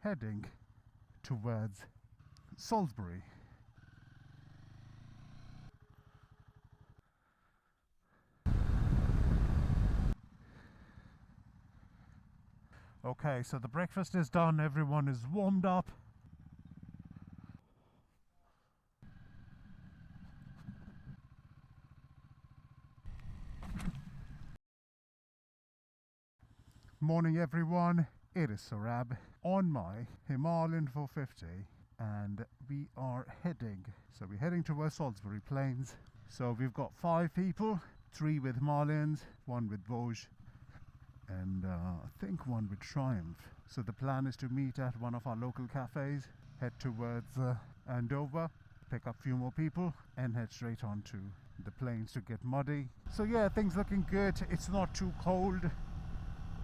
heading towards Salisbury. Okay, so the breakfast is done, everyone is warmed up. Morning everyone, it is Sarab on my Himalayan 450 and we are heading towards Salisbury Plains. So we've got 5 people, 3 with Himalayans, 1 with Vosges and I think 1 with Triumph. So the plan is to meet at one of our local cafes, head towards Andover, pick up a few more people and head straight on to the plains to get muddy. So yeah, things looking good. It's not too cold,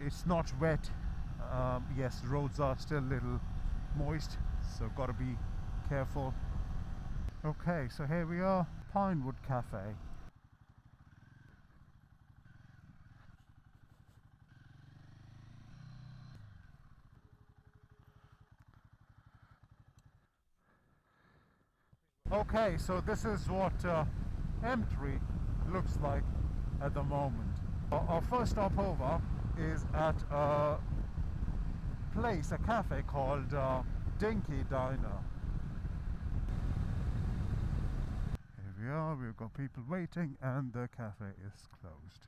it's not wet. Yes, the roads are still a little moist, so gotta be careful. Okay, so here we are, Pinewood Cafe. Okay, so this is what M3 looks like at the moment. Our first stop over is at a place, a cafe called Dinky Diner. Here we are, we've got people waiting and the cafe is closed.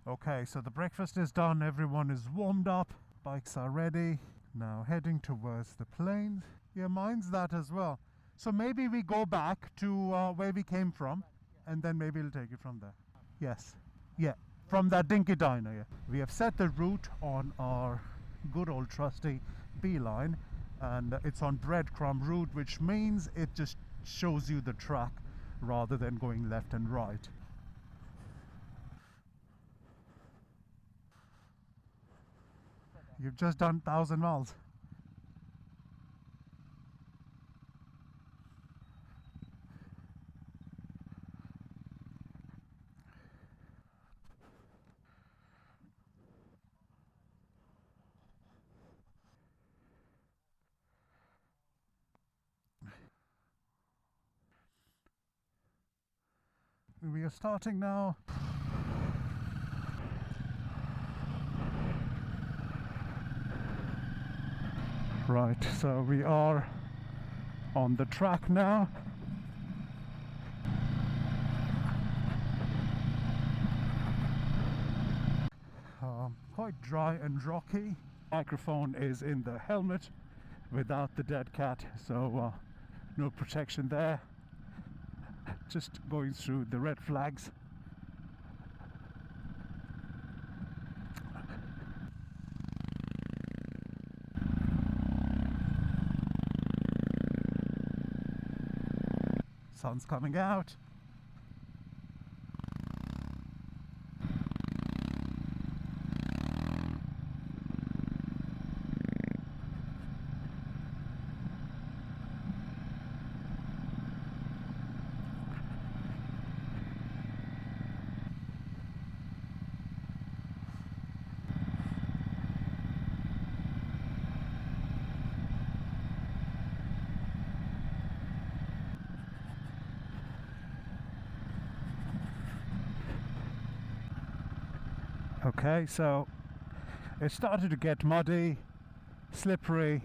Okay, so the breakfast is done, everyone is warmed up, bikes are ready. Now heading towards the plains. Yeah, mine's that as well. So maybe we go back to where we came from and then maybe we'll take it from there. Yes, yeah, from that Dinky Diner, yeah. We have set the route on our good old trusty beeline and it's on breadcrumb route, which means it just shows you the track rather than going left and right. You've just done 1,000 miles. We are starting now. Right, so we are on the track now. Quite dry and rocky. Microphone is in the helmet without the dead cat, so no protection there. Just going through the red flags. Sun's coming out. Okay, so it started to get muddy, slippery,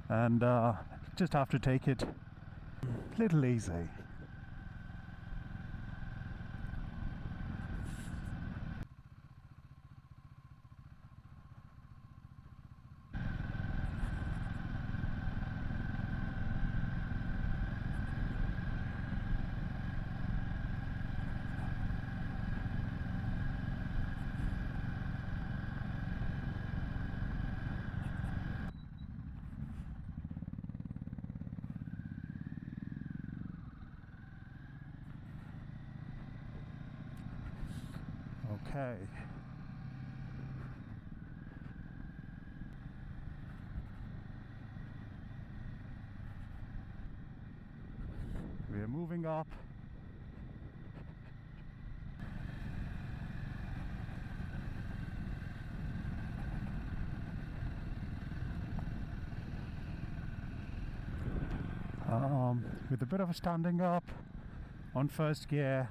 and just have to take it a little easy. Okay. We are moving up. with a bit of a standing up on first gear,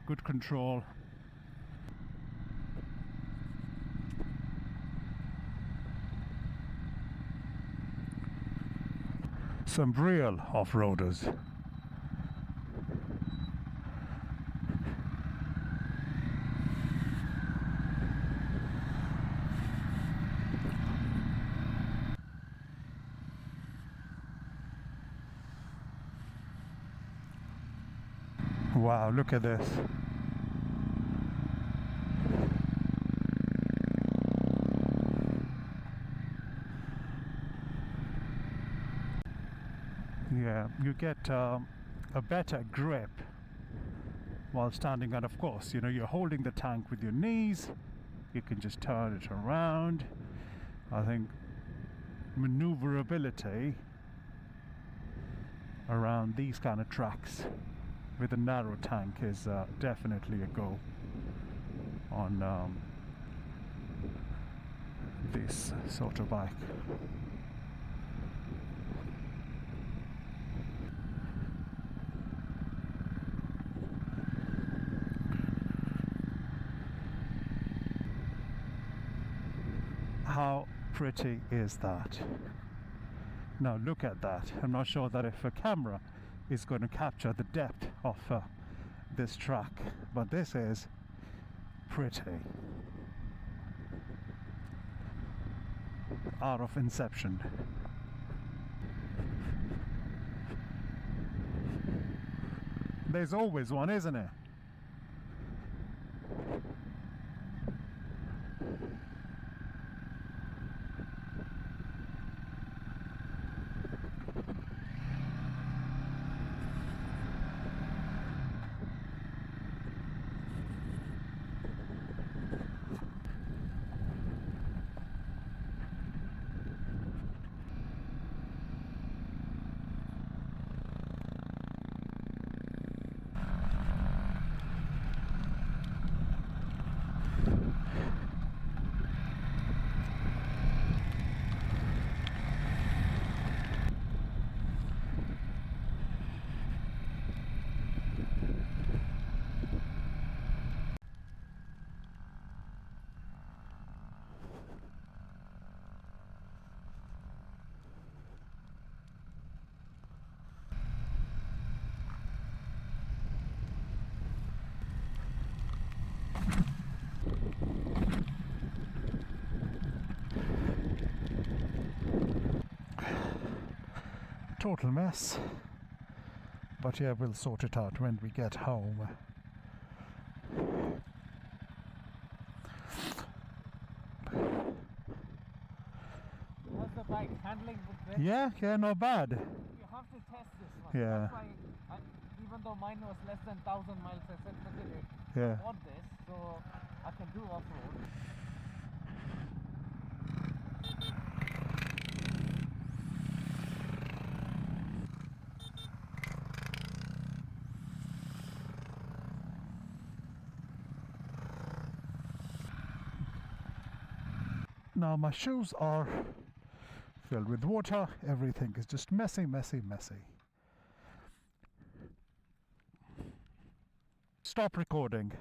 good control. Some real off-roaders. Wow, look at this. Yeah, you get a better grip while standing, and of course, you know, you're holding the tank with your knees. You can just turn it around. I think maneuverability around these kind of tracks with a narrow tank is definitely a go on this sort of bike. How pretty is that? Now look at that. I'm not sure that if a camera is going to capture the depth of this track, but this is pretty. Out of Inception. There's always one, isn't it? Total mess, but yeah, we'll sort it out when we get home. How's the bike handling? Yeah, not bad. You have to test this one. Yeah. That's why even though mine was less than 1,000 miles, I said forget it. Yeah. I want this so I can do off-road. Now my shoes are filled with water. Everything is just messy. Stop recording.